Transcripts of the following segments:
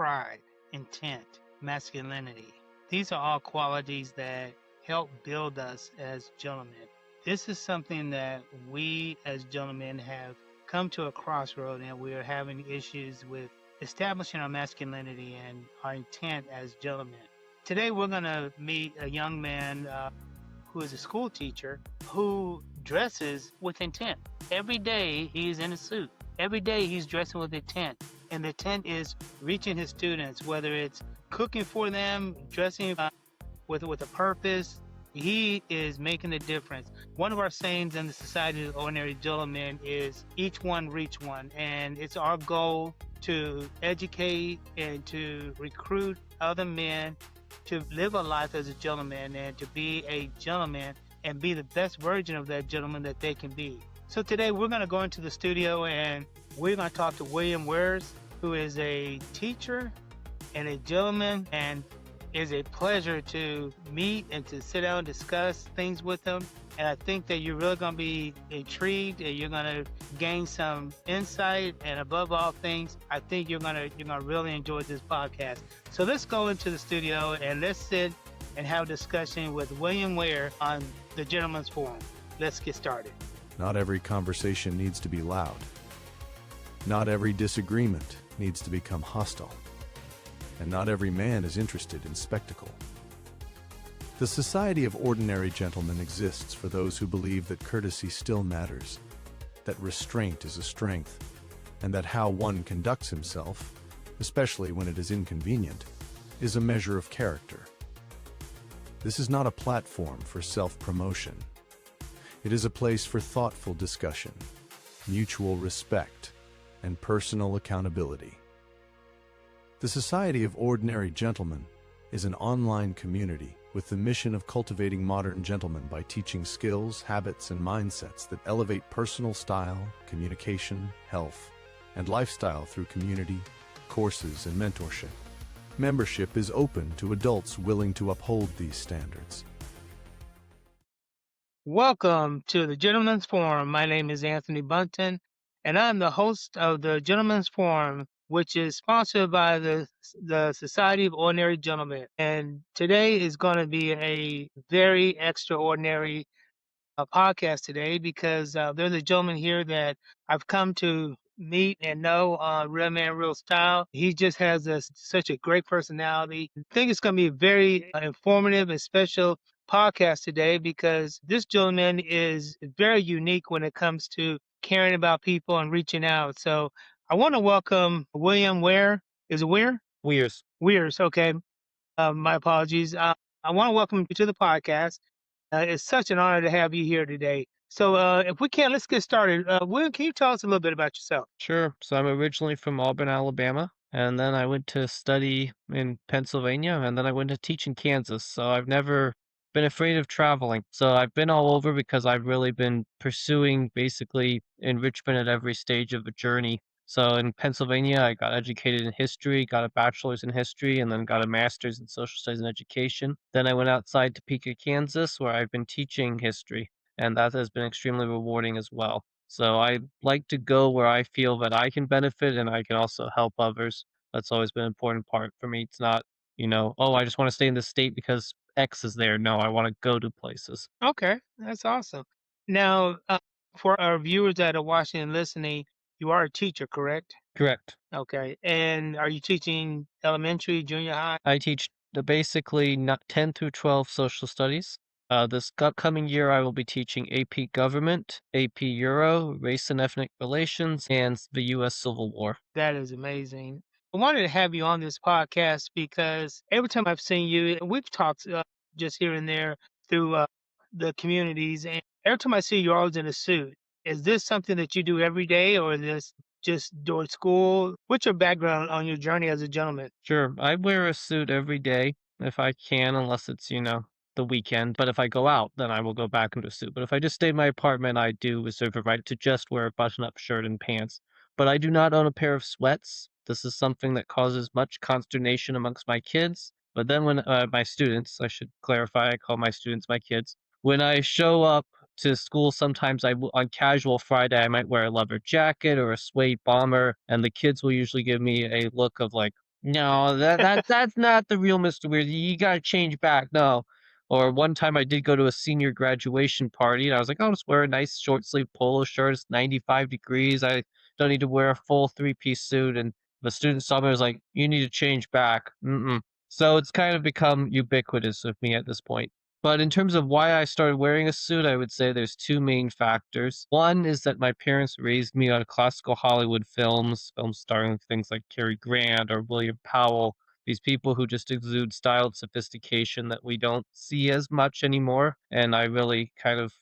pride, intent, masculinity. These are all qualities that help build us as gentlemen. This is something that we as gentlemen have come to a crossroad, and we are having issues with establishing our masculinity and our intent as gentlemen. Today we're going to meet a young man who is a school teacher who dresses with intent. Every day he's in a suit. Every day he's dressing with intent. And the intent is reaching his students, whether it's cooking for them, dressing with a purpose. He is making a difference. One of our sayings in the Society of Ordinary Gentlemen is each one reach one. And it's our goal to educate and to recruit other men to live a life as a gentleman and to be a gentleman and be the best version of that gentleman that they can be. So today we're going to go into the studio and we're going to talk to William Weirs, who is a teacher and a gentleman, and it's a pleasure to meet and to sit down and discuss things with him. And I think that you're really going to be intrigued and you're going to gain some insight. And above all things, I think you're going to really enjoy this podcast. So let's go into the studio and let's sit and have a discussion with William Weirs on the Gentleman's Forum. Let's get started. Not every conversation needs to be loud. Not every disagreement needs to become hostile. And not every man is interested in spectacle. The Society of Ordinary Gentlemen exists for those who believe that courtesy still matters, that restraint is a strength, and that how one conducts himself, especially when it is inconvenient, is a measure of character. This is not a platform for self-promotion. It is a place for thoughtful discussion, mutual respect, and personal accountability. The Society of Ordinary Gentlemen is an online community with the mission of cultivating modern gentlemen by teaching skills, habits, and mindsets that elevate personal style, communication, health, and lifestyle through community, courses, and mentorship. Membership is open to adults willing to uphold these standards. Welcome to the Gentleman's Forum. My name is Anthony Bunton, and I'm the host of the Gentleman's Forum, which is sponsored by the Society of Ordinary Gentlemen. And today is going to be a very extraordinary podcast today because there's a gentleman here that I've come to meet and know real man, real style. He just has such a great personality. I think it's going to be a very informative and special podcast today because this gentleman is very unique when it comes to caring about people and reaching out. So I want to welcome William Weirs. Is it Weirs? Weirs. Weirs, okay. My apologies. I want to welcome you to the podcast. It's such an honor to have you here today. So if we can, let's get started. William, can you tell us a little bit about yourself? Sure. So I'm originally from Auburn, Alabama, and then I went to study in Pennsylvania, and then I went to teach in Kansas. So I've never been afraid of traveling. So I've been all over because I've really been pursuing basically enrichment at every stage of the journey. So in Pennsylvania, I got educated in history, got a bachelor's in history, and then got a master's in social studies and education. Then I went outside to Topeka, Kansas, where I've been teaching history, and that has been extremely rewarding as well. So I like to go where I feel that I can benefit and I can also help others. That's always been an important part for me. It's not, oh, I just want to stay in this state because X is there. No, I want to go to places. Okay, that's awesome. Now, for our viewers that are watching and listening, you are a teacher, correct? Correct. Okay. And are you teaching elementary, junior high? I teach basically 10 through 12 social studies. This upcoming year, I will be teaching AP Government, AP Euro, Race and Ethnic Relations, and the U.S. Civil War. That is amazing. I wanted to have you on this podcast because every time I've seen you, we've talked just here and there through the communities, and every time I see you, you're always in a suit. Is this something that you do every day, or is this just during school? What's your background on your journey as a gentleman? Sure. I wear a suit every day if I can, unless it's, the weekend. But if I go out, then I will go back into a suit. But if I just stay in my apartment, I do reserve the right to just wear a button-up shirt and pants. But I do not own a pair of sweats. This is something that causes much consternation amongst my kids. But then when my students, I should clarify, I call my students my kids. When I show up to school, sometimes on casual Friday, I might wear a leather jacket or a suede bomber, and the kids will usually give me a look of like, No, that's not the real Mr. Weird. You gotta change back. No. Or one time I did go to a senior graduation party and I was like, I'll just wear a nice short sleeve polo shirt. It's 95 degrees. I don't need to wear a full three-piece suit. And the student saw me and was like, you need to change back. Mm-mm. So it's kind of become ubiquitous with me at this point. But in terms of why I started wearing a suit, I would say there's two main factors. One is that my parents raised me on classical Hollywood films starring with things like Cary Grant or William Powell, these people who just exude style and sophistication that we don't see as much anymore. And I really kind of,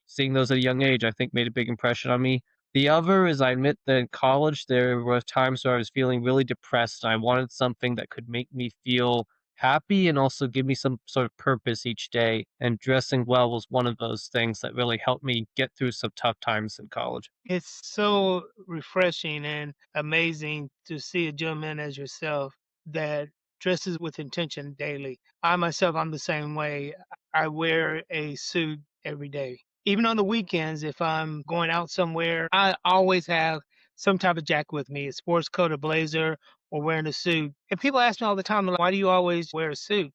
seeing those at a young age, I think made a big impression on me. The other is I admit that in college, there were times where I was feeling really depressed and I wanted something that could make me feel happy and also give me some sort of purpose each day. And dressing well was one of those things that really helped me get through some tough times in college. It's so refreshing and amazing to see a gentleman as yourself that dresses with intention daily. I myself, I'm the same way. I wear a suit every day. Even on the weekends, if I'm going out somewhere, I always have some type of jacket with me, a sports coat, a blazer, or wearing a suit. And people ask me all the time, like, why do you always wear a suit?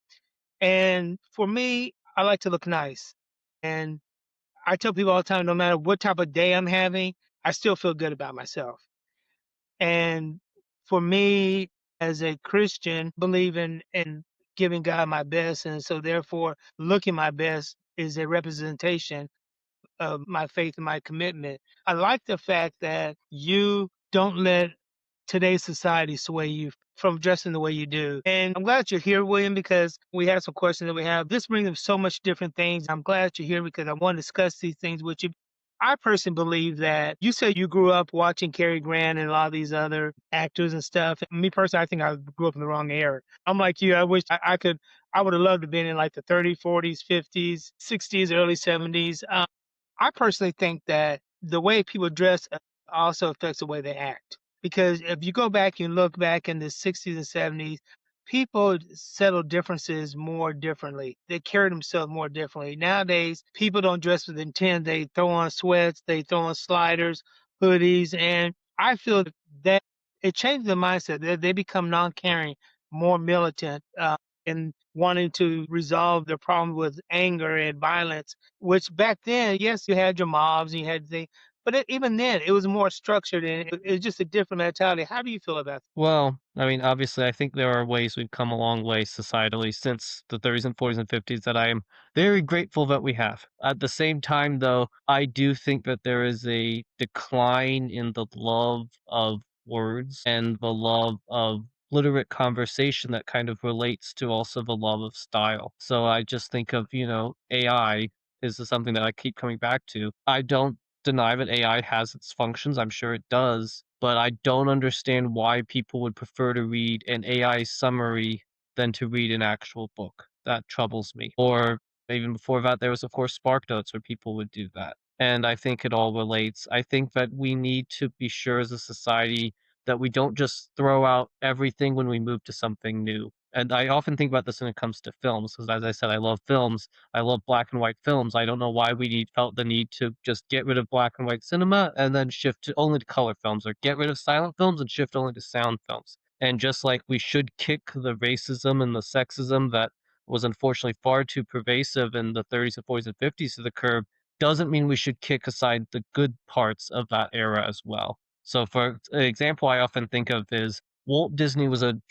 And for me, I like to look nice. And I tell people all the time, no matter what type of day I'm having, I still feel good about myself. And for me, as a Christian, believe in giving God my best, and so therefore, looking my best is a representation of my faith and my commitment. I like the fact that you don't let today's society sway you from dressing the way you do. And I'm glad you're here, William, because we have some questions that we have. This brings up so much different things. I'm glad you're here because I want to discuss these things with you. I personally believe that you said you grew up watching Cary Grant and a lot of these other actors and stuff. Me personally, I think I grew up in the wrong era. I'm like you. I wish I could. I would have loved to have been in like the 30s, 40s, 50s, 60s, early 70s. I personally think that the way people dress also affects the way they act. Because if you go back and look back in the 60s and 70s, people settle differences more differently. They carry themselves more differently. Nowadays, people don't dress with intent. They throw on sweats, they throw on sliders, hoodies, and I feel that it changes the mindset. They become non-caring, more militant, and wanting to resolve their problem with anger and violence. Which back then, yes, you had your mobs, you had the, but even then, it was more structured and it was just a different mentality. How do you feel about Well, I mean, obviously, I think there are ways we've come a long way societally since the 30s and 40s and 50s that I am very grateful that we have. At the same time, though, I do think that there is a decline in the love of words and the love of literate conversation that kind of relates to also the love of style. So I just think of, AI is something that I keep coming back to. I don't deny that AI has its functions. I'm sure it does, but I don't understand why people would prefer to read an AI summary than to read an actual book. That troubles me. Or even before that, there was, of course, Spark Notes where people would do that. And I think it all relates. I think that we need to be sure as a society that we don't just throw out everything when we move to something new. And I often think about this when it comes to films, because as I said, I love films. I love black and white films. I don't know why felt the need to just get rid of black and white cinema and then shift to only to color films, or get rid of silent films and shift only to sound films. And just like we should kick the racism and the sexism that was unfortunately far too pervasive in the 30s and 40s and 50s to the curb, doesn't mean we should kick aside the good parts of that era as well. So, for an example, I often think of is Walt Disney was an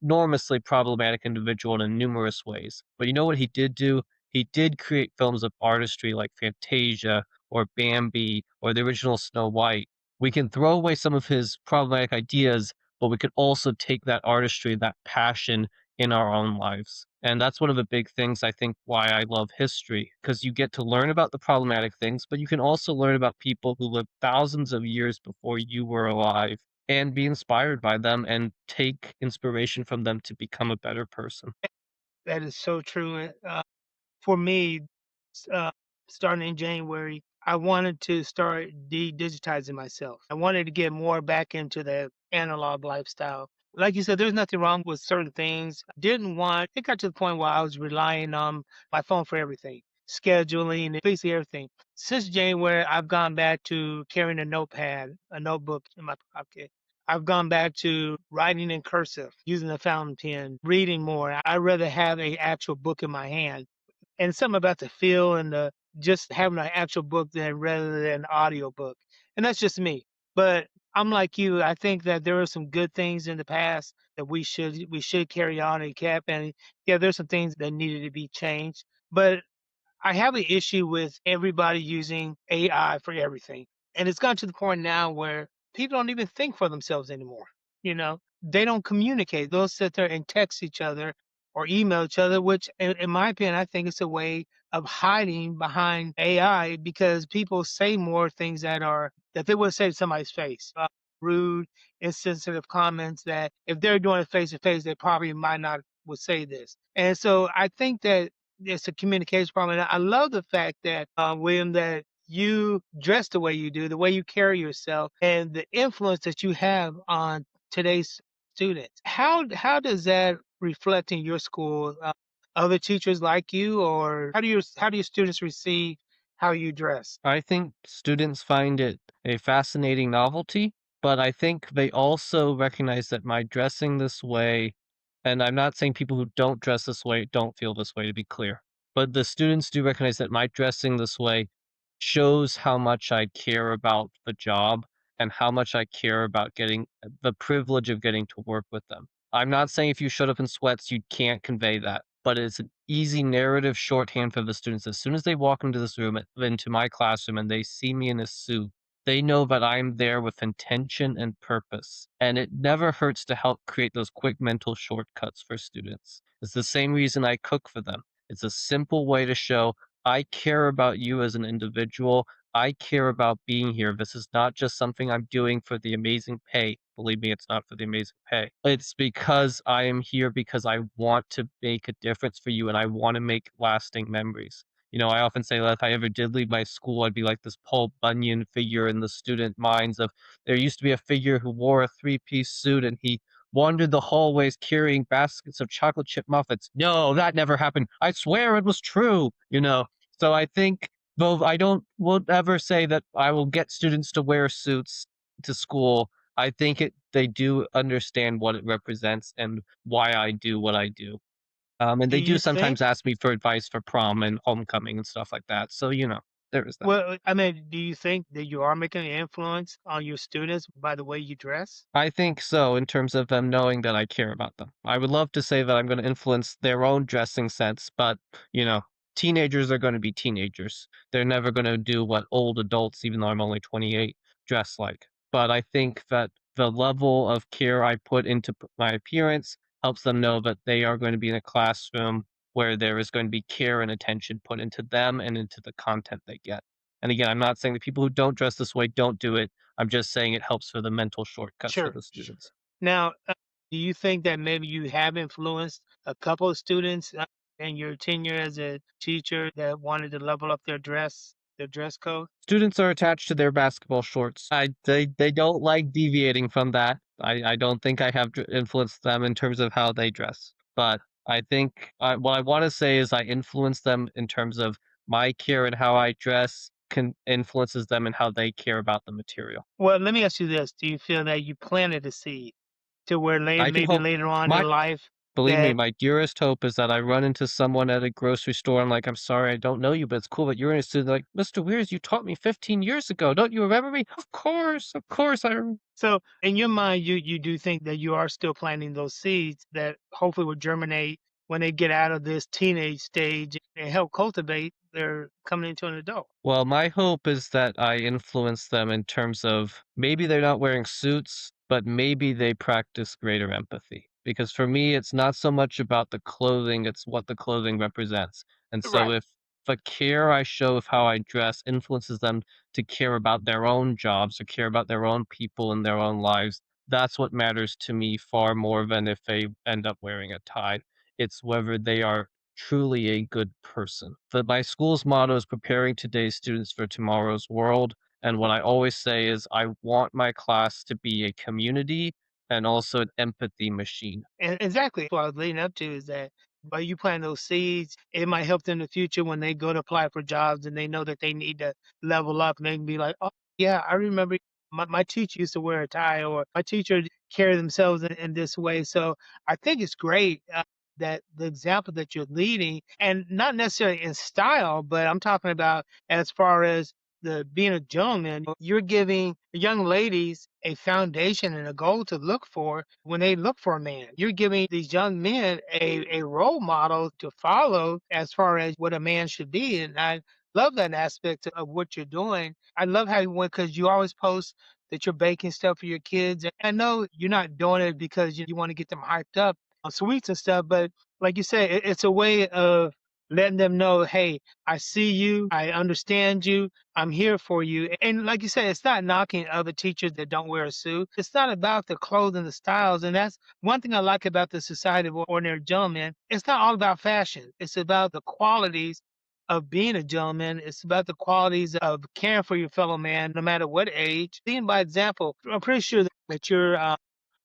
enormously problematic individual in numerous ways. But you know what he did do? He did create films of artistry like Fantasia or Bambi or the original Snow White. We can throw away some of his problematic ideas, but we could also take that artistry, that passion in our own lives. And that's one of the big things I think why I love history, because you get to learn about the problematic things, but you can also learn about people who lived thousands of years before you were alive and be inspired by them and take inspiration from them to become a better person. that? Is so true. For me, uh, starting in January, I wanted to start digitizing myself. I wanted to get more back into the analog lifestyle. Like you said, there's nothing wrong with certain things. I didn't want, it got to the point where I was relying on my phone for everything, scheduling, basically everything. Since January, I've gone back to carrying a notepad, a notebook in my pocket. I've gone back to writing in cursive, using the fountain pen, reading more. I'd rather have a actual book in my hand. And something about the feel and the just having an actual book than rather than an audio book. And that's just me. But I'm like you. I think that there are some good things in the past that we should carry on and kept. And yeah, there's some things that needed to be changed. But I have an issue with everybody using AI for everything. And it's gotten to the point now where people don't even think for themselves anymore. They don't communicate. They'll sit there and text each other or email each other, which, in my opinion, I think it's a way of hiding behind AI because people say more things that they would say to somebody's face. Rude, insensitive comments that if they're doing it face to face, they probably might not would say this. And so I think that it's a communication problem. And I love the fact that, William, that you dress the way you do, the way you carry yourself, and the influence that you have on today's students. How does that reflect in your school? Other teachers like you, or how do your students receive how you dress? I think students find it a fascinating novelty, but I think they also recognize that my dressing this way, and I'm not saying people who don't dress this way don't feel this way, to be clear, but the students do recognize that my dressing this way shows how much I care about the job and how much I care about getting the privilege of getting to work with them. I'm not saying if you showed up in sweats, you can't convey that, but it's an easy narrative shorthand for the students. As soon as they walk into this room, into my classroom, and they see me in a suit, they know that I'm there with intention and purpose. And it never hurts to help create those quick mental shortcuts for students. It's the same reason I cook for them. It's a simple way to show I care about you as an individual. I care about being here. This is not just something I'm doing for the amazing pay. Believe me, it's not for the amazing pay. It's because I am here because I want to make a difference for you and I want to make lasting memories. I often say that if I ever did leave my school, I'd be like this Paul Bunyan figure in the student minds of there used to be a figure who wore a three-piece suit and he wandered the hallways carrying baskets of chocolate chip muffins. No, that never happened. I swear it was true. So I think though I don't won't ever say that I will get students to wear suits to school. I think they do understand what it represents and why I do what I do. And Do they do you think? sometimes ask me for advice for prom and homecoming and stuff like that. So, there is that. Well, I mean, do you think that you are making an influence on your students by the way you dress? I think so, in terms of them knowing that I care about them. I would love to say that I'm going to influence their own dressing sense, but, you know, teenagers are going to be teenagers. They're never going to do what old adults, even though I'm only 28, dress like. But I think that the level of care I put into my appearance helps them know that they are going to be in a classroom where there is going to be care and attention put into them and into the content they get. And again, I'm not saying that people who don't dress this way don't do it. I'm just saying it helps for the mental shortcuts for Sure. the students. Now, do you think that maybe you have influenced a couple of students in your tenure as a teacher that wanted to level up their dress code? Students are attached to their basketball shorts. They don't like deviating from that. I don't think I have influenced them in terms of how they dress. But I think what I want to say is I influence them in terms of my care and how I dress can influences them and how they care about the material. Well, let me ask you this. Do you feel that you planted a seed to where I do maybe hope later on in my life Believe me, that my dearest hope is that I run into someone at a grocery store. I'm like, "I'm sorry, I don't know you, but it's cool that you're in a suit." They're like, "Mr. Weirs, you taught me 15 years ago. Don't you remember me?" Of course, I remember. so in your mind you do think that you are still planting those seeds that hopefully will germinate when they get out of this teenage stage and help cultivate their coming into an adult? Well, my hope is that I influence them in terms of maybe they're not wearing suits, but maybe they practice greater empathy. Because for me, it's not so much about the clothing, it's what the clothing represents. And so Right. if the care I show of how I dress influences them to care about their own jobs or care about their own people and their own lives, that's what matters to me far more than if they end up wearing a tie. It's whether they are truly a good person. My school's motto is preparing today's students for tomorrow's world. And what I always say is I want my class to be a community and also an empathy machine. And exactly what I was leading up to is that by you planting those seeds, it might help them in the future when they go to apply for jobs and they know that they need to level up and they can be like, oh, yeah, I remember my teacher used to wear a tie, or my teacher carry themselves in this way. So I think it's great that the example that you're leading, and not necessarily in style, but I'm talking about as far as the being a gentleman, you're giving young ladies a foundation and a goal to look for when they look for a man. You're giving these young men a role model to follow as far as what a man should be. And I love that aspect of what you're doing. I love how you went, because you always post that you're baking stuff for your kids. And I know you're not doing it because you want to get them hyped up on sweets and stuff, but like you say, it's a way of letting them know, hey, I see you, I understand you, I'm here for you. And like you said, it's not knocking other teachers that don't wear a suit. It's not about the clothing, the styles. And that's one thing I like about the Society of Ordinary Gentlemen. It's not all about fashion. It's about the qualities of being a gentleman. It's about the qualities of caring for your fellow man, no matter what age. Being by example, I'm pretty sure that you're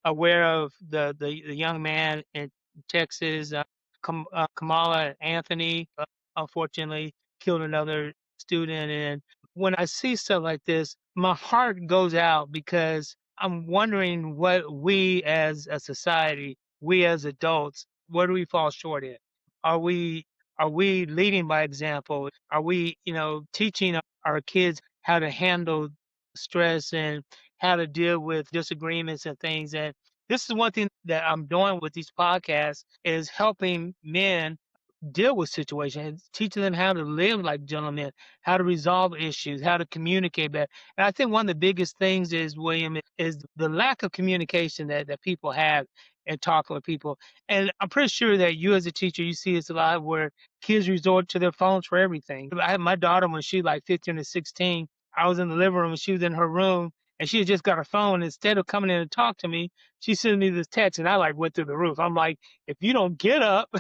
aware of the young man in Texas, Kamala Anthony, unfortunately killed another student. And when I see stuff like this, my heart goes out, because I'm wondering what we as a society, we as adults, where do we fall short in? Are we are we leading by example? Are we, teaching our kids how to handle stress and how to deal with disagreements and things? And this is one thing that I'm doing with these podcasts, is helping men deal with situations, teaching them how to live like gentlemen, how to resolve issues, how to communicate better. And I think one of the biggest things is, William, is the lack of communication that people have in talking with people. And I'm pretty sure that you as a teacher, you see this a lot, where kids resort to their phones for everything. I had my daughter when she was like 15 or 16. I was in the living room and she was in her room, and she had just got her phone. Instead of coming in and talk to me, she sent me this text, and I like went through the roof. I'm like, if you don't get up,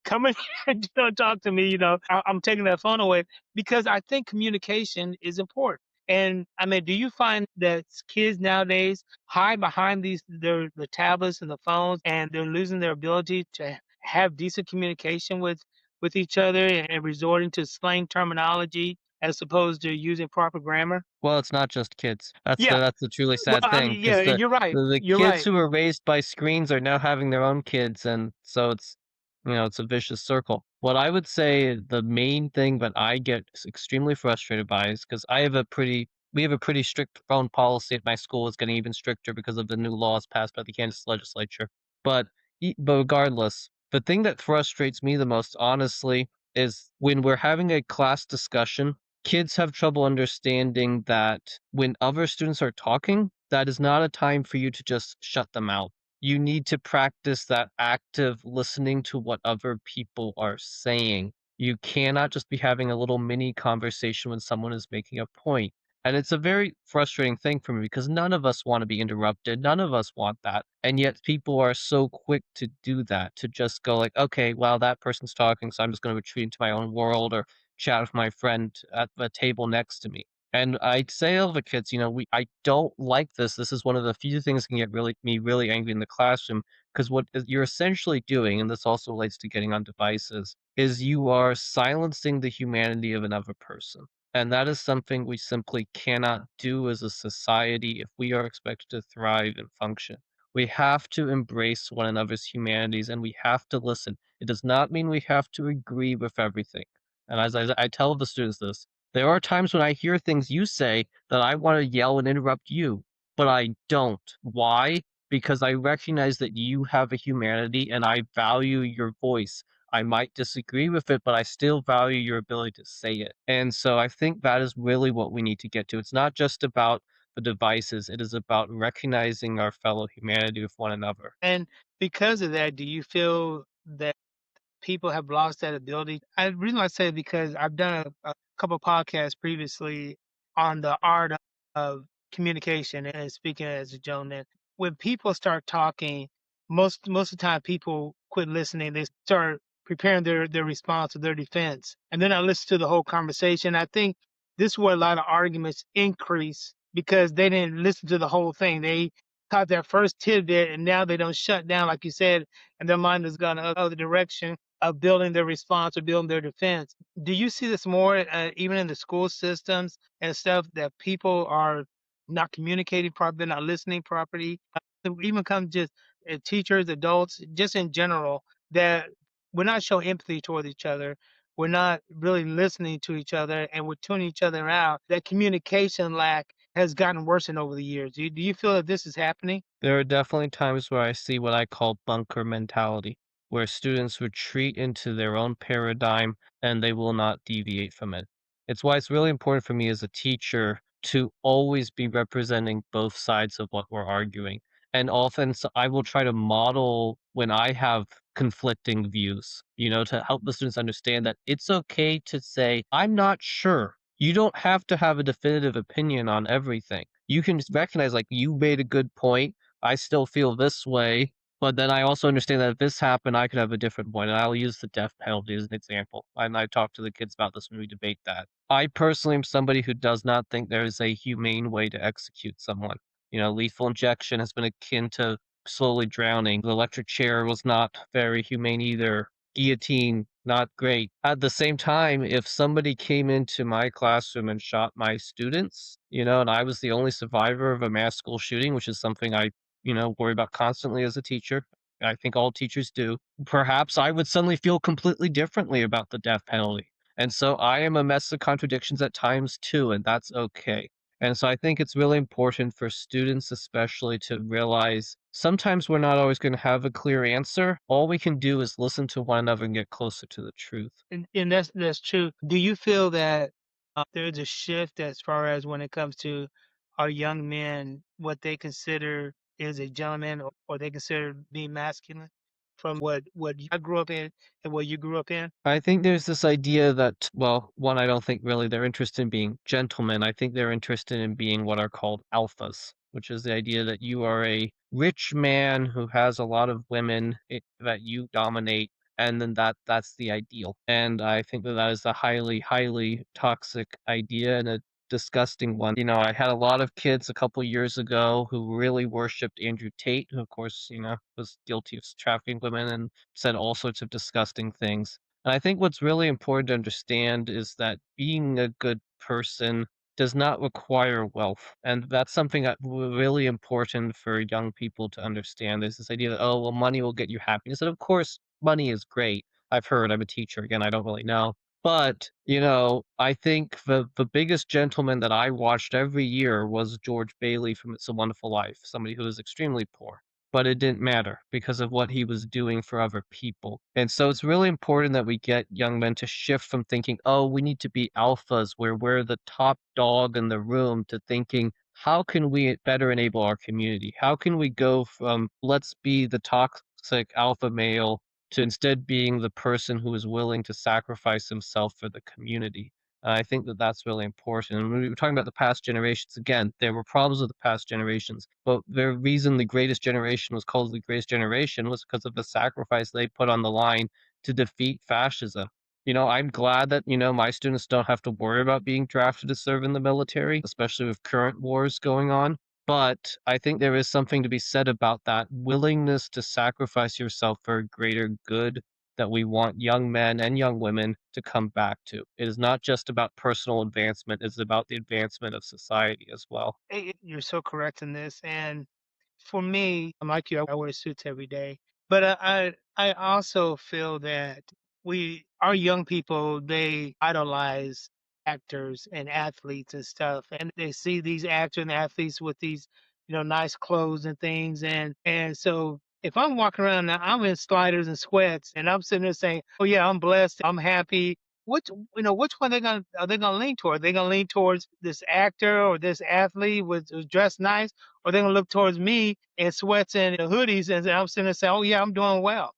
come in here and talk to me, I'm taking that phone away, because I think communication is important. And I mean, do you find that kids nowadays hide behind the tablets and the phones, and they're losing their ability to have decent communication with each other, and resorting to slang terminology as opposed to using proper grammar? Well, it's not just kids. Yeah. That's the truly Well, sad I thing, mean, yeah, because you're right. the You're kids right. who were raised by screens are now having their own kids, and so it's a vicious circle. What I would say the main thing that I get extremely frustrated by is because we have a pretty strict phone policy at my school. It's getting even stricter because of the new laws passed by the Kansas legislature. But but regardless, the thing that frustrates me the most, honestly, is when we're having a class discussion. Kids have trouble understanding that when other students are talking, that is not a time for you to just shut them out. You need to practice that active listening to what other people are saying. You cannot just be having a little mini conversation when someone is making a point. And it's a very frustrating thing for me because none of us want to be interrupted. None of us want that. And yet people are so quick to do that, to just go like, okay, well, that person's talking, so I'm just going to retreat into my own world or chat with my friend at the table next to me. And I'd say to the kids, I don't like this. This is one of the few things that can get really angry in the classroom because you're essentially doing, and this also relates to getting on devices, is you are silencing the humanity of another person. And that is something we simply cannot do as a society if we are expected to thrive and function. We have to embrace one another's humanities and we have to listen. It does not mean we have to agree with everything. And as I tell the students this, there are times when I hear things you say that I want to yell and interrupt you, but I don't. Why? Because I recognize that you have a humanity and I value your voice. I might disagree with it, but I still value your ability to say it. And so I think that is really what we need to get to. It's not just about the devices, it is about recognizing our fellow humanity with one another. And because of that, do you feel that people have lost that ability? I reason I say it because I've done a couple podcasts previously on the art of communication and speaking as a gentleman. When people start talking, most of the time people quit listening. They start preparing their response or their defense, and then I listen to the whole conversation. I think this is where a lot of arguments increase, because they didn't listen to the whole thing. They caught their first tidbit, and now they don't shut down, like you said, and their mind has gone the other direction of building their response or building their defense. Do you see this more even in the school systems and stuff, that people are not communicating properly, not listening properly. It even comes just teachers, adults, just in general, that we're not showing empathy toward each other. We're not really listening to each other, and we're tuning each other out. That communication lack has gotten worse than over the years. Do you feel that this is happening? There are definitely times where I see what I call bunker mentality, where students retreat into their own paradigm and they will not deviate from it. It's why it's really important for me as a teacher to always be representing both sides of what we're arguing. And often I will try to model when I have conflicting views, to help the students understand that it's okay to say, I'm not sure. You don't have to have a definitive opinion on everything. You can just recognize, like, you made a good point. I still feel this way, but then I also understand that if this happened, I could have a different point, and I'll use the death penalty as an example, and I talk to the kids about this when we debate that. I personally am somebody who does not think there is a humane way to execute someone. Lethal injection has been akin to slowly drowning. The electric chair was not very humane either. Guillotine, not great. At the same time, if somebody came into my classroom and shot my students, and I was the only survivor of a mass school shooting, which is something I worry about constantly as a teacher. I think all teachers do. Perhaps I would suddenly feel completely differently about the death penalty. And so I am a mess of contradictions at times too, and that's okay. And so I think it's really important for students, especially, to realize sometimes we're not always going to have a clear answer. All we can do is listen to one another and get closer to the truth. And that's true. Do you feel that there's a shift as far as when it comes to our young men, what they consider is a gentleman, or they consider being masculine, from what I grew up in and what you grew up in? I think there's this idea that, well, one, I don't think really they're interested in being gentlemen. I think they're interested in being what are called alphas, which is the idea that you are a rich man who has a lot of women that you dominate, and then that's the ideal. And I think that that is a highly, highly toxic idea and a disgusting one. I had a lot of kids a couple years ago who really worshipped Andrew Tate, who, of course, was guilty of trafficking women and said all sorts of disgusting things. And I think what's really important to understand is that being a good person does not require wealth. And that's something that really important for young people to understand. There's this idea that, oh, well, money will get you happiness. And of course, money is great. I've heard, I'm a teacher. Again, I don't really know. But, I think the biggest gentleman that I watched every year was George Bailey from It's a Wonderful Life, somebody who was extremely poor, but it didn't matter because of what he was doing for other people. And so it's really important that we get young men to shift from thinking, oh, we need to be alphas where we're the top dog in the room, to thinking, how can we better enable our community? How can we go from let's be the toxic alpha male to instead being the person who is willing to sacrifice himself for the community? I think that that's really important. And when we were talking about the past generations, again, there were problems with the past generations, but the reason the greatest generation was called the greatest generation was because of the sacrifice they put on the line to defeat fascism. I'm glad that, my students don't have to worry about being drafted to serve in the military, especially with current wars going on. But I think there is something to be said about that willingness to sacrifice yourself for a greater good that we want young men and young women to come back to. It is not just about personal advancement, it's about the advancement of society as well. You're so correct in this. And for me, I'm like you, I wear suits every day. But I also feel that our young people, they idolize actors and athletes and stuff, and they see these actors and athletes with these, nice clothes and things, and so if I'm walking around now, I'm in sliders and sweats, and I'm sitting there saying, "Oh yeah, I'm blessed, I'm happy." Which one are they gonna lean toward? Are they gonna lean towards this actor or this athlete who's dressed nice, or they're gonna look towards me in sweats and hoodies, and I'm sitting there saying, "Oh yeah, I'm doing well."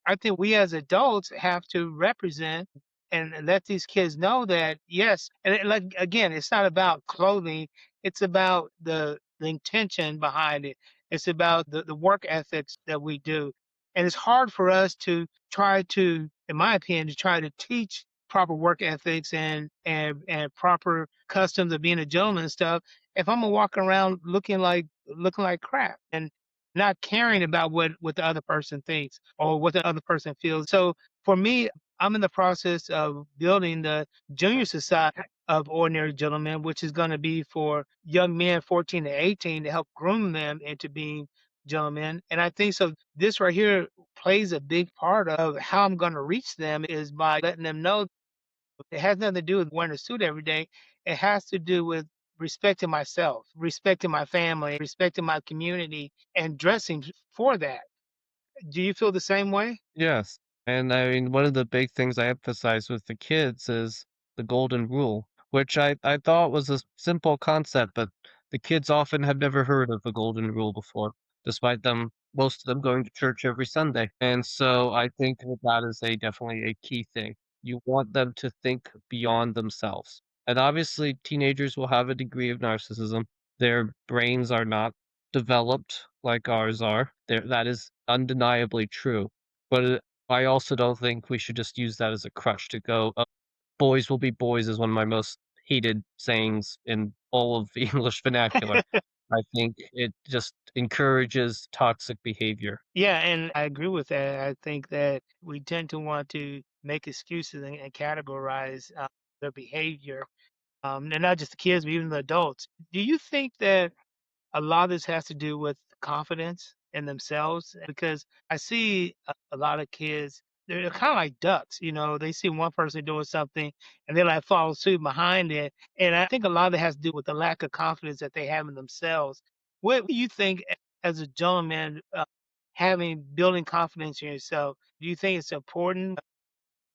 I think we as adults have to represent and let these kids know that yes, and like again, it's not about clothing; it's about the intention behind it. It's about the work ethics that we do, and it's hard for us to try to, in my opinion, to try to teach proper work ethics and proper customs of being a gentleman and stuff if I'm gonna walk around looking like crap and not caring about what the other person thinks or what the other person feels. So for me, I'm in the process of building the junior society of Ordinary Gentlemen, which is going to be for young men 14 to 18 to help groom them into being gentlemen. And I think so. This right here plays a big part of how I'm going to reach them is by letting them know it has nothing to do with wearing a suit every day. It has to do with respecting myself, respecting my family, respecting my community, and dressing for that. Do you feel the same way? Yes. And I mean, one of the big things I emphasize with the kids is the golden rule, which I thought was a simple concept, but the kids often have never heard of the golden rule before, despite most of them going to church every Sunday. And so I think that that is definitely a key thing. You want them to think beyond themselves. And obviously, teenagers will have a degree of narcissism. Their brains are not developed like ours are. That is undeniably true. But I also don't think we should just use that as a crutch to go, "Boys will be boys" is one of my most hated sayings in all of the English vernacular. I think it just encourages toxic behavior. Yeah, and I agree with that. I think that we tend to want to make excuses and categorize their behavior, and not just the kids, but even the adults. Do you think that a lot of this has to do with confidence in themselves because I see a lot of kids, they're kind of like ducks, they see one person doing something and they like follow suit behind it. And I think a lot of it has to do with the lack of confidence that they have in themselves. What do you think as a gentleman, building confidence in yourself? Do you think it's important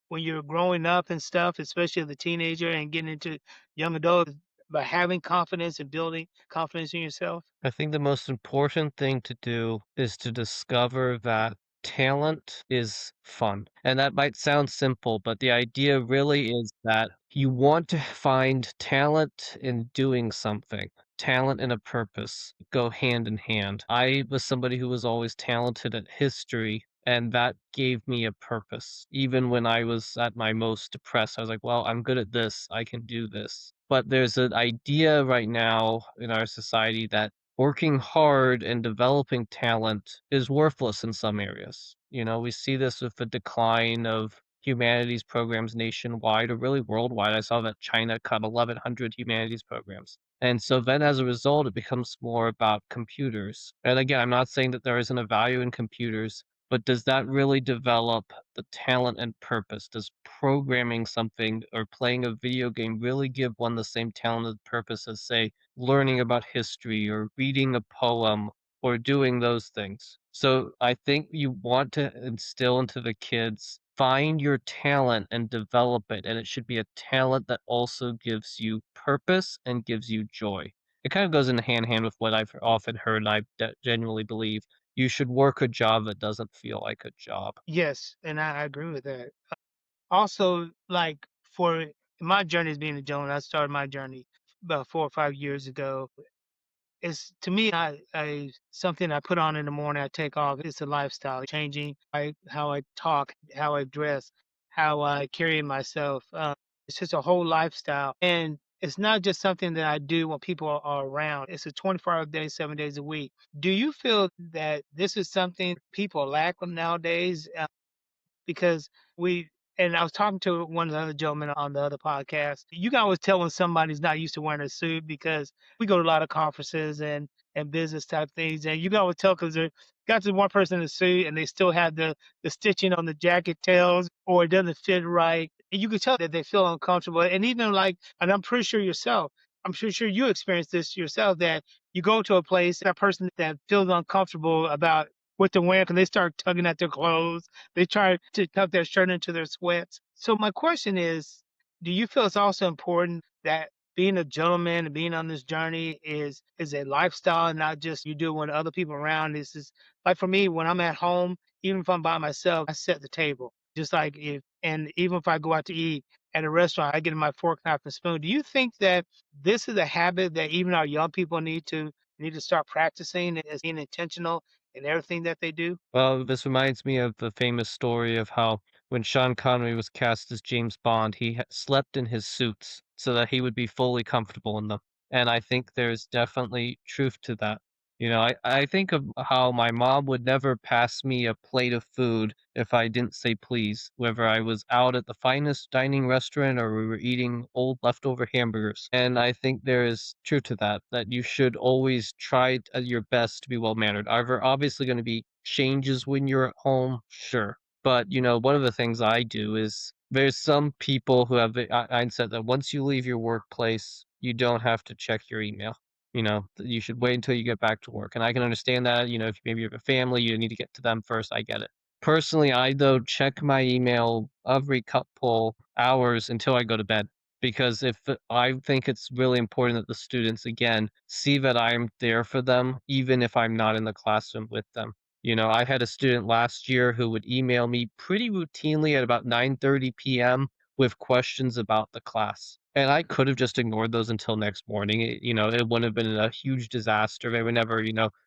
when you're growing up and stuff, especially as a teenager and getting into young adult, by having confidence and building confidence in yourself? I think the most important thing to do is to discover that talent is fun. And that might sound simple, but the idea really is that you want to find talent in doing something. Talent and a purpose go hand in hand. I was somebody who was always talented at history, and that gave me a purpose. Even when I was at my most depressed, I was like, well, I'm good at this. I can do this. But there's an idea right now in our society that working hard and developing talent is worthless in some areas. You know, we see this with the decline of humanities programs nationwide or really worldwide. I saw that China cut 1,100 humanities programs. And so then as a result, it becomes more about computers. And again, I'm not saying that there isn't a value in computers, but does that really develop the talent and purpose? Does programming something or playing a video game really give one the same talent and purpose as, say, learning about history or reading a poem or doing those things? So I think you want to instill into the kids, find your talent and develop it. And it should be a talent that also gives you purpose and gives you joy. It kind of goes in hand in hand with what I've often heard, and genuinely believe you should work a job that doesn't feel like a job. Yes, and I agree with that. Also, like for my journey as being a gentleman, I started my journey about 4 or 5 years ago. It's to me, I something I put on in the morning, I take off. It's a lifestyle changing. How I talk, how I dress, how I carry myself. It's just a whole lifestyle, and it's not just something that I do when people are around. It's a 24-hour day, 7 days a week. Do you feel that this is something people lack nowadays? Because we and I was talking to one of the other gentlemen on the other podcast. You can always tell when somebody's not used to wearing a suit because we go to a lot of conferences and business type things, and you can always tell because they got this one person in a suit and they still have the stitching on the jacket tails or it doesn't fit right. And you can tell that they feel uncomfortable. And even like, and I'm pretty sure yourself, I'm sure you experienced this yourself that you go to a place, a person that feels uncomfortable about what they're wearing because they start tugging at their clothes, they try to tuck their shirt into their sweats. So my question is, do you feel it's also important that being a gentleman and being on this journey is a lifestyle and not just you do when other people around? This is like for me when I'm at home, even if I'm by myself, I set the table. Just like if and even if I go out to eat at a restaurant, I get my fork, knife, and spoon. Do you think that this is a habit that even our young people need to start practicing as being intentional in everything that they do? Well, this reminds me of the famous story of how when Sean Connery was cast as James Bond, he slept in his suits so that he would be fully comfortable in them. And I think there's definitely truth to that. I think of how my mom would never pass me a plate of food if I didn't say please, whether I was out at the finest dining restaurant or we were eating old leftover hamburgers. And I think there is truth to that, that you should always try your best to be well mannered. Are there obviously going to be changes when you're at home? Sure. But, one of the things I do is there's some people who have the mindset that once you leave your workplace, you don't have to check your email. You should wait until you get back to work, and I can understand that, if maybe you have a family, you need to get to them first, I get it. Personally, I, though, check my email every couple hours until I go to bed, because if I think it's really important that the students, again, see that I'm there for them, even if I'm not in the classroom with them. I had a student last year who would email me pretty routinely at about 9:30 PM with questions about the class. And I could have just ignored those until next morning. It wouldn't have been a huge disaster. They were never,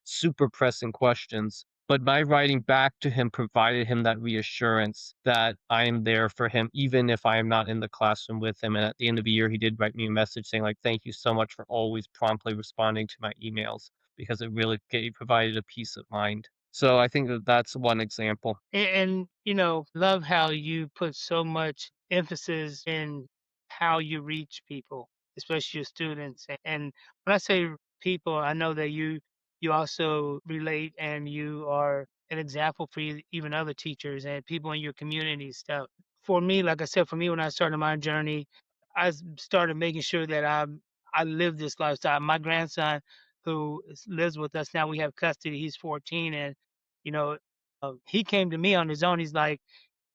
super pressing questions. But my writing back to him provided him that reassurance that I am there for him, even if I am not in the classroom with him. And at the end of the year, he did write me a message saying, like, thank you so much for always promptly responding to my emails because it really provided a peace of mind. So I think that that's one example. Love how you put so much emphasis in how you reach people, especially your students. And when I say people, I know that you also relate and you are an example for even other teachers and people in your community stuff. For me, like I said, for me, when I started my journey, started making sure that I live this lifestyle. My grandson, who lives with us now, we have custody. He's 14, and you know, he came to me on his own. He's like,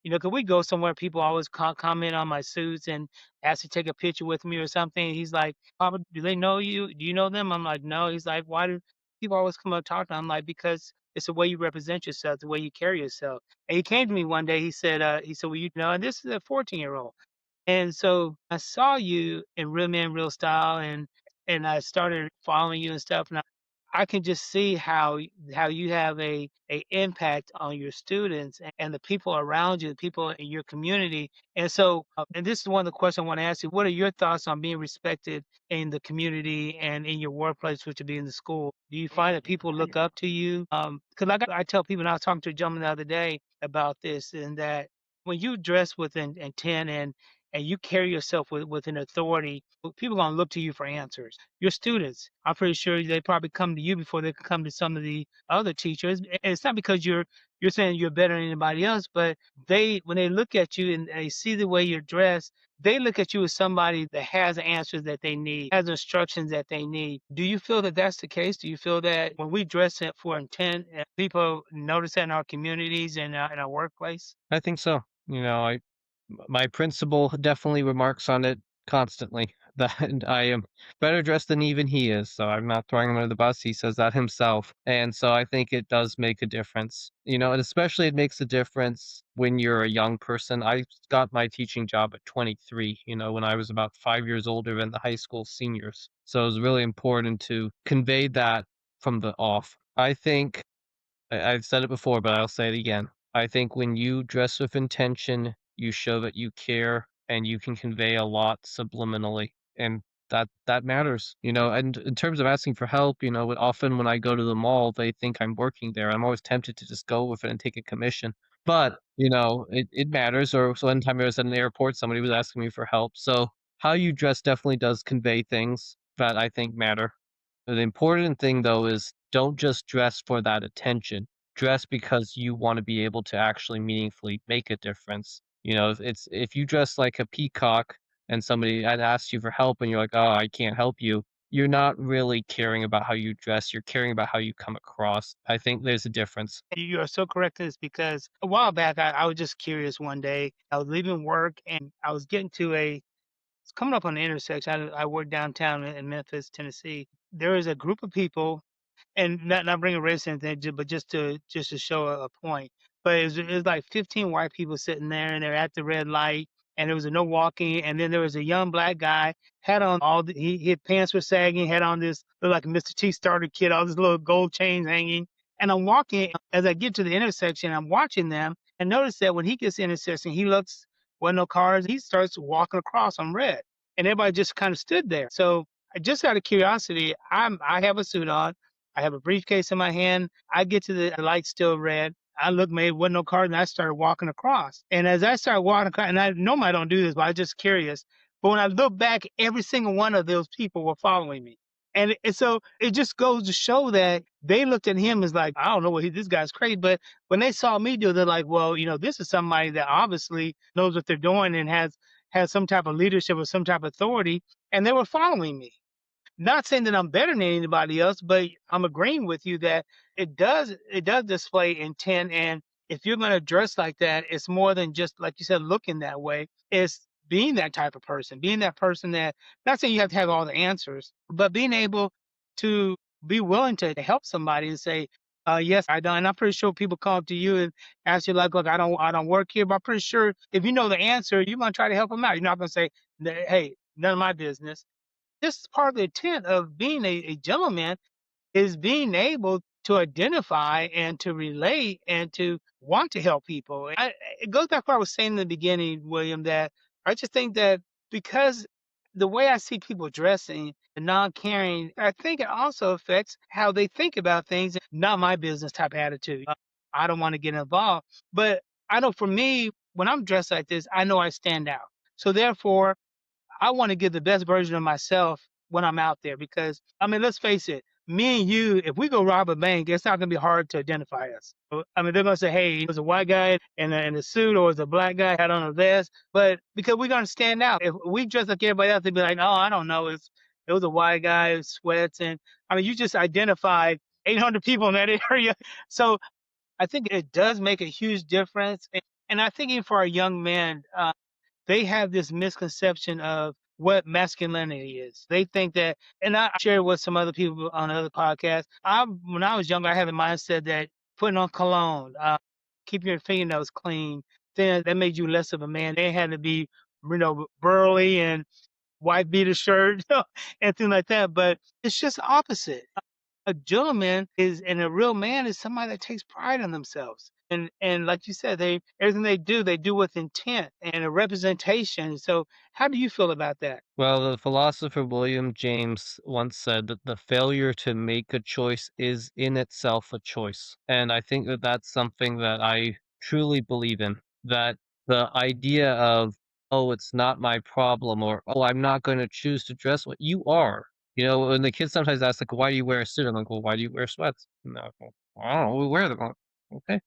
could we go somewhere? People always comment on my suits and ask to take a picture with me or something. He's like, Papa, do they know you? Do you know them? I'm like, no. He's like, why do people always come up talking? I'm like, because it's the way you represent yourself, the way you carry yourself. And he came to me one day. He said, well, and this is a 14-year-old. And so I saw you in Real Men, Real Style, and I started following you and stuff. And I can just see how you have a impact on your students and the people around you, the people in your community. And so, and this is one of the questions I want to ask you. What are your thoughts on being respected in the community and in your workplace, which would be in the school? Do you find that people look up to you? Because like I tell people, and I was talking to a gentleman the other day about this, and that when you dress with intent and you carry yourself with an authority, people are going to look to you for answers. Your students, I'm pretty sure they probably come to you before they come to some of the other teachers. And it's not because you're saying you're better than anybody else, but when they look at you and they see the way you're dressed, they look at you as somebody that has answers that they need, has instructions that they need. Do you feel that that's the case? Do you feel that when we dress it for intent, people notice that in our communities and in our workplace? I think so. My principal definitely remarks on it constantly that I am better dressed than even he is. So I'm not throwing him under the bus. He says that himself. And so I think it does make a difference. And especially it makes a difference when you're a young person. I got my teaching job at 23, when I was about 5 years older than the high school seniors. So it was really important to convey that from the off. I think I've said it before, but I'll say it again. I think when you dress with intention, you show that you care and you can convey a lot subliminally. And that matters. And in terms of asking for help, often when I go to the mall, they think I'm working there. I'm always tempted to just go with it and take a commission. But, it matters. Or so one time I was at an airport, somebody was asking me for help. So how you dress definitely does convey things that I think matter. The important thing, though, is don't just dress for that attention. Dress because you wanna be able to actually meaningfully make a difference. If you dress like a peacock and somebody had asked you for help and you're like, "Oh, I can't help you," you're not really caring about how you dress, you're caring about how you come across. I think there's a difference. You are so correct in this because a while back, I was just curious one day. I was leaving work and I was getting to it's coming up on the intersection. I work downtown in Memphis, Tennessee. There is a group of people and not bringing race or anything, but just to show a point. But it was like 15 white people sitting there, and they're at the red light, and there was a no walking, and then there was a young black guy had on his pants were sagging, had on this looked like a Mr. T starter kit, all these little gold chains hanging. And I'm walking as I get to the intersection, I'm watching them, and notice that when he gets to the intersection, he looks, well, no cars, he starts walking across on red, and everybody just kind of stood there. So just out of curiosity, I have a suit on. I have a briefcase in my hand. I get to the light still red. I look, maybe wasn't no car, and I started walking across. And as I started walking across, and I normally I don't do this, but I was just curious. But when I look back, every single one of those people were following me. And so it just goes to show that they looked at him as like, I don't know what this guy's crazy. But when they saw me do it, they're like, well, this is somebody that obviously knows what they're doing and has some type of leadership or some type of authority. And they were following me. Not saying that I'm better than anybody else, but I'm agreeing with you that it does display intent. And if you're going to dress like that, it's more than just like you said, looking that way. It's being that type of person, being that person that, not saying you have to have all the answers, but being able to be willing to help somebody and say, yes, I don't. And I'm pretty sure people come up to you and ask you like, look, I don't work here, but I'm pretty sure if you know the answer, you're going to try to help them out. You're not going to say, hey, none of my business. This is part of the intent of being a gentleman, is being able to identify and to relate and to want to help people. It goes back to what I was saying in the beginning, William, that I just think that because the way I see people dressing and non-caring, I think it also affects how they think about things. Not my business type attitude. I don't want to get involved. But I know for me, when I'm dressed like this, I know I stand out. So therefore, I want to give the best version of myself when I'm out there because, I mean, let's face it, me and you, if we go rob a bank, it's not going to be hard to identify us. I mean, they're going to say, hey, it was a white guy in a suit or it was a black guy had on a vest, but because we're going to stand out. If we dress like everybody else, they'd be like, no, I don't know. It was a white guy, sweats. And I mean, you just identified 800 people in that area. So I think it does make a huge difference. And I think even for our young men, they have this misconception of what masculinity is. They think that, and I shared with some other people on other podcasts. When I was younger, I had the mindset that putting on cologne, keeping your fingernails clean, then that made you less of a man. They had to be, burly and white beater shirt and things like that. But it's just opposite. A gentleman and a real man is somebody that takes pride in themselves. And like you said, everything they do with intent and a representation. So how do you feel about that? Well, the philosopher William James once said that the failure to make a choice is in itself a choice. And I think that that's something that I truly believe in. That the idea of, oh, it's not my problem, or, oh, I'm not going to choose to dress what you are. When the kids sometimes ask, like, why do you wear a suit? I'm like, well, why do you wear sweats? No, I don't know. We wear them. I'm like, okay.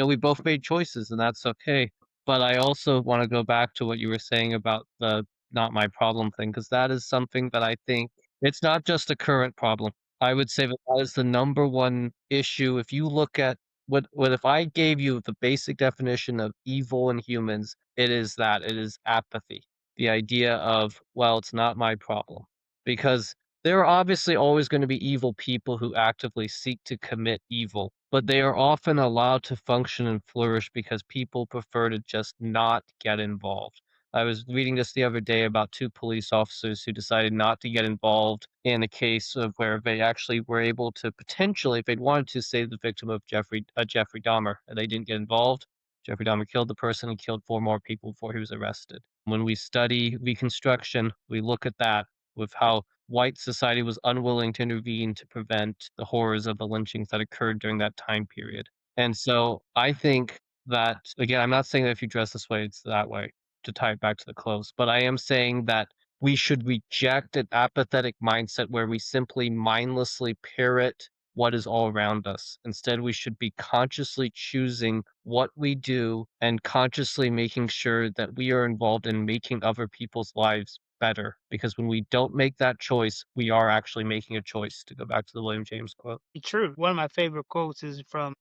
We both made choices, and that's okay. But I also want to go back to what you were saying about the not my problem thing, because that is something that I think it's not just a current problem. I would say that that is the number one issue. If you look at what if I gave you the basic definition of evil in humans, it is that. It is apathy. The idea of, well, it's not my problem. Because there are obviously always going to be evil people who actively seek to commit evil, but they are often allowed to function and flourish because people prefer to just not get involved. I was reading this the other day about two police officers who decided not to get involved in a case of where they actually were able to potentially, if they'd wanted to, save the victim of Jeffrey Dahmer, and they didn't get involved. Jeffrey Dahmer killed the person and killed four more people before he was arrested. When we study Reconstruction, we look at that with how white society was unwilling to intervene to prevent the horrors of the lynchings that occurred during that time period. And so I think that, again, I'm not saying that if you dress this way, it's that way, to tie it back to the clothes, but I am saying that we should reject an apathetic mindset where we simply mindlessly parrot what is all around us. Instead, we should be consciously choosing what we do and consciously making sure that we are involved in making other people's lives better. Because when we don't make that choice, we are actually making a choice, to go back to the William James quote. True. One of my favorite quotes is from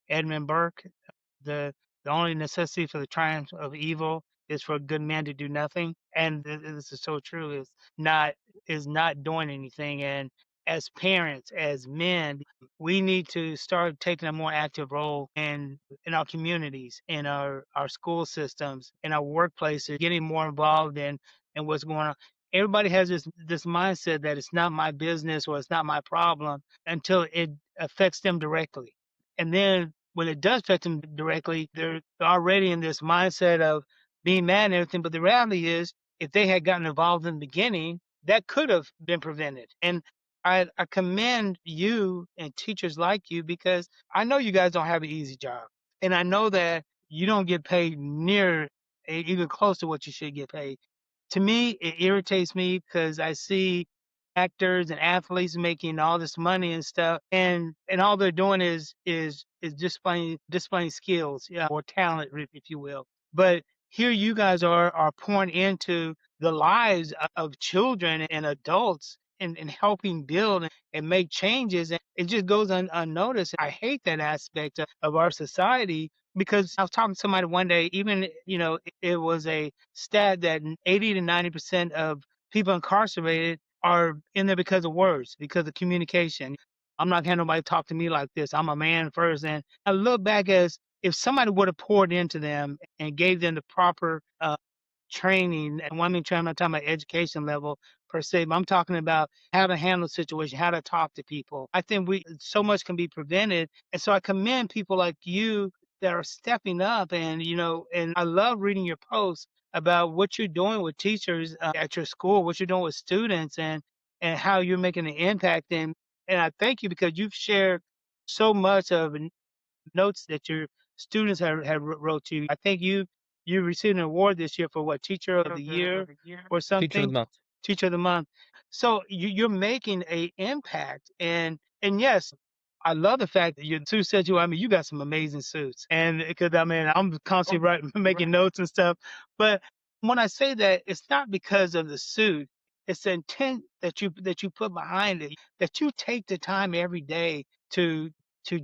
Edmund Burke. The the only necessity for the triumph of evil is for a good man to do nothing. And this is so true. Not is not doing anything. And as parents, as men, we need to start taking a more active role in our communities, in our school systems, in our workplaces, getting more involved in what's going on. Everybody has this mindset that it's not my business or it's not my problem until it affects them directly. And then when it does affect them directly, they're already in this mindset of being mad and everything. But the reality is, if they had gotten involved in the beginning, that could have been prevented. And I commend you and teachers like you because I know you guys don't have an easy job. And I know that you don't get paid near even close to what you should get paid. To me, it irritates me because I see actors and athletes making all this money and stuff, and all they're doing is displaying skills, yeah, or talent, if you will. But here you guys are pouring into the lives of children and adults and helping build and make changes. And it just goes unnoticed. I hate that aspect of our society because I was talking to somebody one day, even, it was a stat that 80 to 90% of people incarcerated are in there because of words, because of communication. I'm not having nobody talk to me like this. I'm a man first. And I look back as if somebody would have poured into them and gave them the proper training. And when I mean training, I'm not talking about education level per se, but I'm talking about how to handle situation, how to talk to people. I think so much can be prevented. And so I commend people like you that are stepping up. And, and I love reading your posts about what you're doing with teachers at your school, what you're doing with students, and how you're making an impact. And I thank you because you've shared so much of notes that your students have wrote you. I think you received an award this year for what, Teacher of the Year or Teacher of something, the month. Teacher of the Month. So you're making a impact, and yes, I love the fact that your suit said you. I mean, you got some amazing suits, and because I mean, I'm constantly writing, making notes and stuff. But when I say that, it's not because of the suit. It's the intent that you put behind it. That you take the time every day to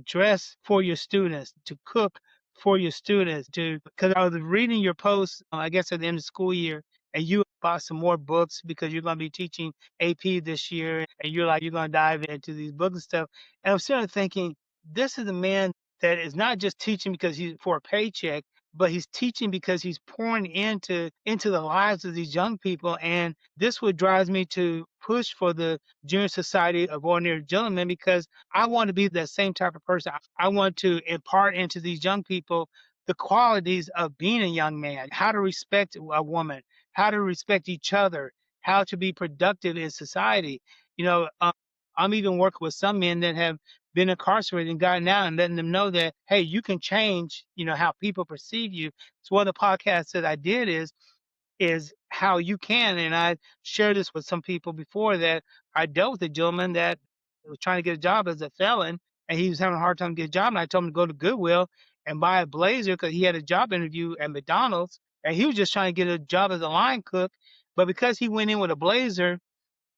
dress for your students, to cook for your students, to because I was reading your post, I guess at the end of the school year, and you bought some more books because you're going to be teaching AP this year, and you're like you're going to dive into these books and stuff. And I'm sitting there thinking, this is a man that is not just teaching because he's for a paycheck, but he's teaching because he's pouring into the lives of these young people. And this what drives me to push for the Junior Society of Ordinary Gentlemen because I want to be that same type of person. I want to impart into these young people the qualities of being a young man, how to respect a woman, how to respect each other, how to be productive in society. You know, I'm even working with some men that have been incarcerated and gotten out and letting them know that, hey, you can change, how people perceive you. So one of the podcasts that I did is how you can. And I shared this with some people before that I dealt with a gentleman that was trying to get a job as a felon, and he was having a hard time getting a job. And I told him to go to Goodwill and buy a blazer because he had a job interview at McDonald's, and he was just trying to get a job as a line cook. But because he went in with a blazer,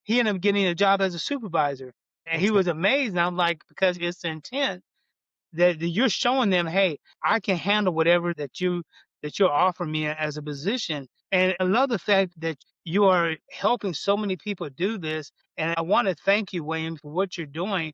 he ended up getting a job as a supervisor. And he That's right. was amazed. And I'm like, because it's intent that you're showing them, hey, I can handle whatever that you're offering me as a position. And I love the fact that you are helping so many people do this. And I want to thank you, Wayne, for what you're doing.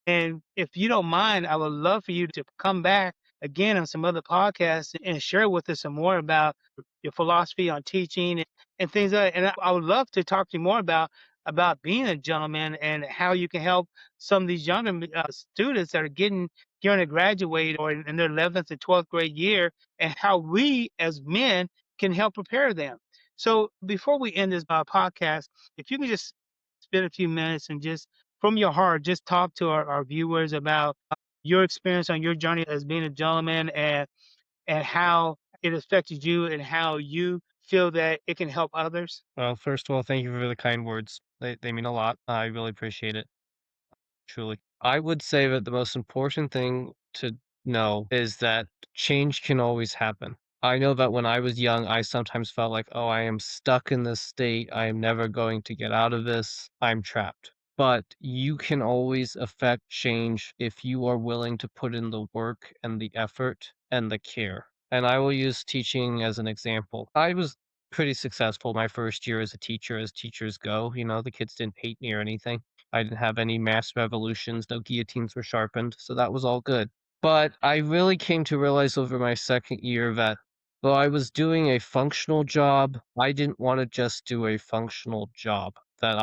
And if you don't mind, I would love for you to come back again on some other podcasts and share with us some more about your philosophy on teaching and things like that. And I would love to talk to you more about being a gentleman and how you can help some of these younger students that are going to graduate or in their 11th and 12th grade year, and how we as men can help prepare them. So before we end this podcast, if you can just spend a few minutes and just from your heart, just talk to our viewers about your experience on your journey as being a gentleman, and how it affected you and how you feel that it can help others. Well, first of all, thank you for the kind words. They mean a lot. I really appreciate it. Truly. I would say that the most important thing to know is that change can always happen. I know that when I was young, I sometimes felt like, oh, I am stuck in this state. I am never going to get out of this. I'm trapped. But you can always affect change if you are willing to put in the work and the effort and the care. And I will use teaching as an example. I was pretty successful my first year as a teacher, as teachers go. The kids didn't hate me or anything. I didn't have any mass revolutions, no guillotines were sharpened, so that was all good. But I really came to realize over my second year that though I was doing a functional job, I didn't want to just do a functional job. That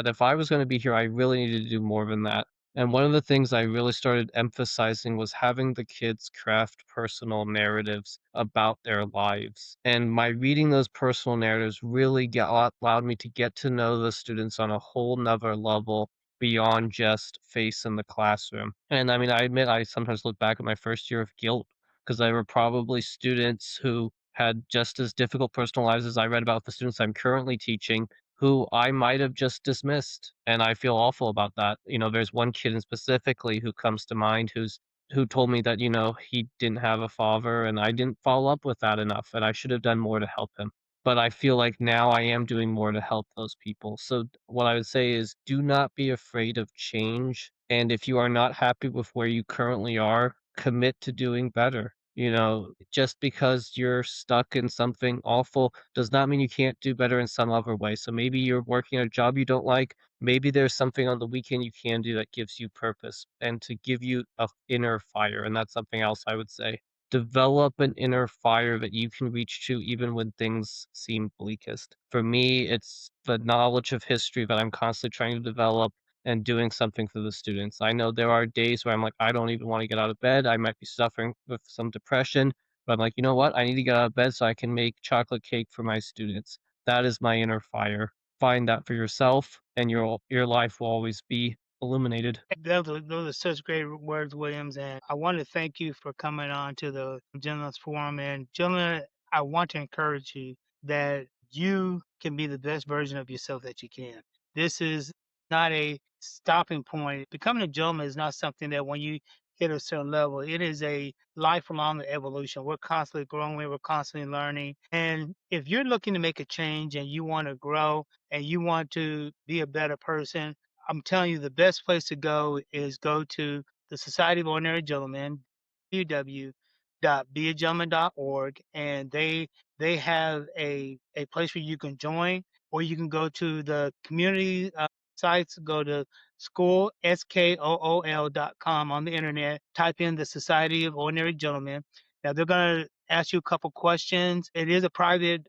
if I was going to be here, I really needed to do more than that. And one of the things I really started emphasizing was having the kids craft personal narratives about their lives. And my reading those personal narratives really allowed me to get to know the students on a whole nother level beyond just face in the classroom. And I mean, I admit I sometimes look back at my first year of guilt because there were probably students who had just as difficult personal lives as I read about the students I'm currently teaching who I might have just dismissed. And I feel awful about that. You know, there's one kid in specifically who comes to mind who told me that, you know, he didn't have a father and I didn't follow up with that enough and I should have done more to help him. But I feel like now I am doing more to help those people. So what I would say is do not be afraid of change. And if you are not happy with where you currently are, commit to doing better. You know, just because you're stuck in something awful does not mean you can't do better in some other way. So maybe you're working a job you don't like. Maybe there's something on the weekend you can do that gives you purpose and to give you a inner fire. And that's something else I would say. Develop an inner fire that you can reach to even when things seem bleakest. For me, it's the knowledge of history that I'm constantly trying to develop and doing something for the students. I know there are days where I'm like, I don't even want to get out of bed. I might be suffering with some depression, but I'm like, you know what? I need to get out of bed so I can make chocolate cake for my students. That is my inner fire. Find that for yourself, and your life will always be illuminated. Those are such great words, Williams. And I want to thank you for coming on to the Gentlemen's Forum. And gentlemen, I want to encourage you that you can be the best version of yourself that you can. This is not a stopping point. Becoming a gentleman is not something that when you hit a certain level, it is a lifelong evolution. We're constantly growing, we're constantly learning. And if you're looking to make a change and you want to grow and you want to be a better person, I'm telling you, the best place to go is go to the Society of Ordinary Gentlemen, www.beagentleman.org, and they have a place where you can join, or you can go to the community sites, go to school, skool.com on the internet, type in the Society of Ordinary Gentlemen. Now, they're going to ask you a couple questions. It is a private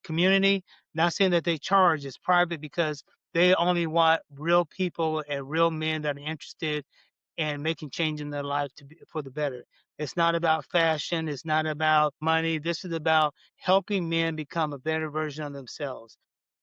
community. Not saying that they charge, it's private because they only want real people and real men that are interested in making change in their life for the better. It's not about fashion, it's not about money. This is about helping men become a better version of themselves.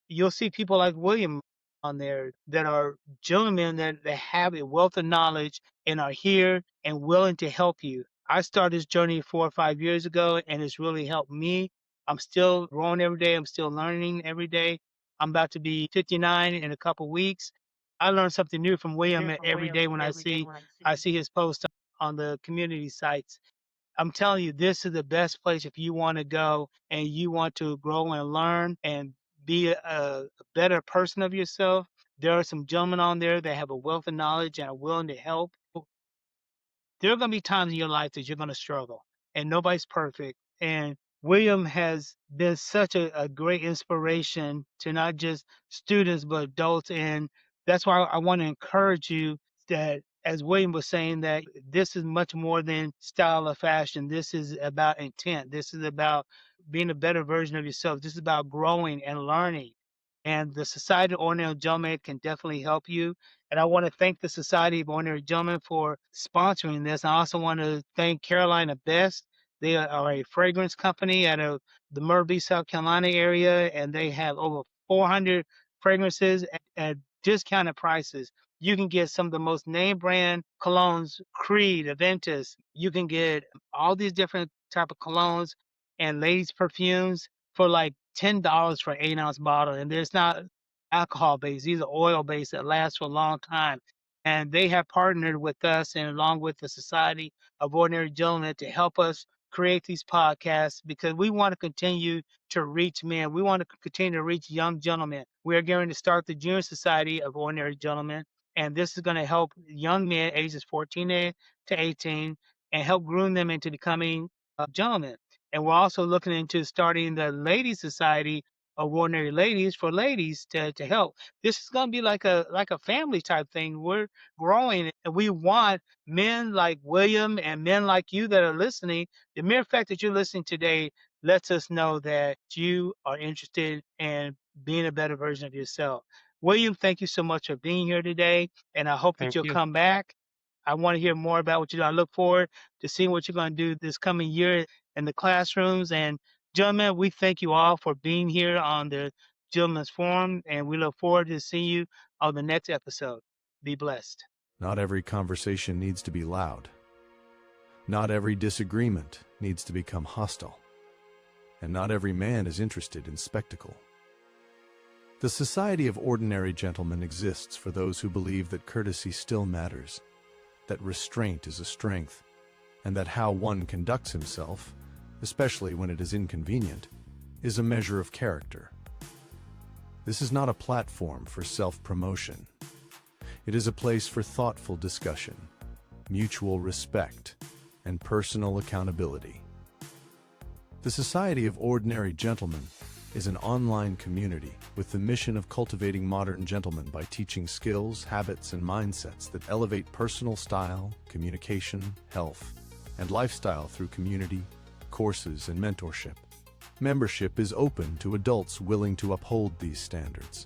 You'll see people like William on there that are gentlemen that have a wealth of knowledge and are here and willing to help you. I started this journey 4 or 5 years ago, and it's really helped me. I'm still growing every day. I'm still learning every day. I'm about to be 59 in a couple weeks. I learn something new from William every day when I see his posts on the community sites. I'm telling you, this is the best place if you want to go and you want to grow and learn and be a better person of yourself. There are some gentlemen on there that have a wealth of knowledge and are willing to help. There are going to be times in your life that you're going to struggle, and nobody's perfect. And William has been such a great inspiration to not just students, but adults. And that's why I want to encourage you that, as William was saying, that this is much more than style of fashion. This is about intent. This is about being a better version of yourself. This is about growing and learning. And the Society of Ordinary Gentlemen can definitely help you. And I want to thank the Society of Ordinary Gentlemen for sponsoring this. I also want to thank Carolina Best. They are a fragrance company out of the Myrtle Beach, South Carolina area, and they have over 400 fragrances at discounted prices. You can get some of the most name brand colognes, Creed, Aventus. You can get all these different type of colognes and ladies perfumes for like $10 for an 8-ounce bottle. And there's not alcohol based. These are oil based that last for a long time. And they have partnered with us and along with the Society of Ordinary Gentlemen to help us create these podcasts because we want to continue to reach men. We want to continue to reach young gentlemen. We are going to start the Junior Society of Ordinary Gentlemen. And this is going to help young men ages 14 to 18 and help groom them into becoming gentlemen. And we're also looking into starting the Ladies Society of Ordinary Ladies for ladies to help. This is going to be like a family type thing. We're growing, and we want men like William and men like you that are listening. The mere fact that you're listening today lets us know that you are interested in being a better version of yourself. William, thank you so much for being here today, and I hope that Thank you'll you. come back. I want to hear more about what you do. I look forward to seeing what you're going to do this coming year in the classrooms. And gentlemen, we thank you all for being here on the Gentlemen's Forum, and we look forward to seeing you on the next episode. Be blessed. Not every conversation needs to be loud. Not every disagreement needs to become hostile. And not every man is interested in spectacle. The Society of Ordinary Gentlemen exists for those who believe that courtesy still matters, that restraint is a strength, and that how one conducts himself, especially when it is inconvenient, is a measure of character. This is not a platform for self-promotion. It is a place for thoughtful discussion, mutual respect, and personal accountability. The Society of Ordinary Gentlemen is an online community with the mission of cultivating modern gentlemen by teaching skills, habits, and mindsets that elevate personal style, communication, health, and lifestyle through community, courses, and mentorship. Membership is open to adults willing to uphold these standards.